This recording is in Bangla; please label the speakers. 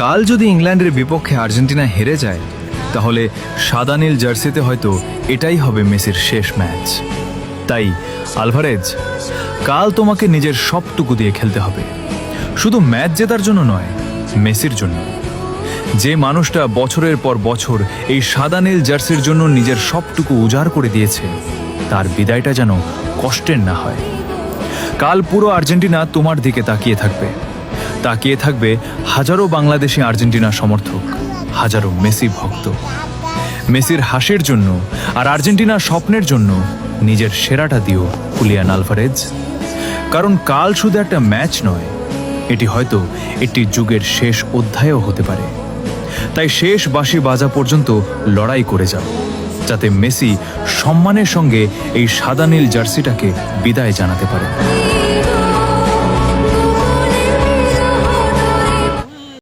Speaker 1: কাল যদি ইংল্যান্ডের বিপক্ষে আর্জেন্টিনা হেরে যায় তাহলে সাদা নীল জার্সিতে হয়তো এটাই হবে মেসির শেষ ম্যাচ। তাই আলভারেজ, কাল তোমাকে নিজের সবটুকু দিয়ে খেলতে হবে, শুধু ম্যাচ জেতার জন্য নয়, মেসির জন্য। যে মানুষটা বছরের পর বছর এই সাদা নীল জার্সির জন্য নিজের সবটুকু উজাড় করে দিয়েছে, তার বিদায়টা যেন কষ্টের না হয়। কাল পুরো আর্জেন্টিনা তোমার দিকে তাকিয়ে থাকবে হাজারো বাংলাদেশি আর্জেন্টিনা সমর্থক, হাজারো মেসি ভক্ত। মেসির হাসির জন্য আর আর্জেন্টিনার স্বপ্নের জন্য নিজের সেরাটা দিও হুলিয়ান আলভারেজ। কারণ কাল শুধু একটা ম্যাচ নয়, এটি হয়তো একটি যুগের শেষ অধ্যায়ও হতে পারে। তাই শেষ বাঁশি বাজা পর্যন্ত লড়াই করে যাও, যাতে মেসি সম্মানের সঙ্গে এই সাদা নীল জার্সিটাকে বিদায় জানাতে পারে।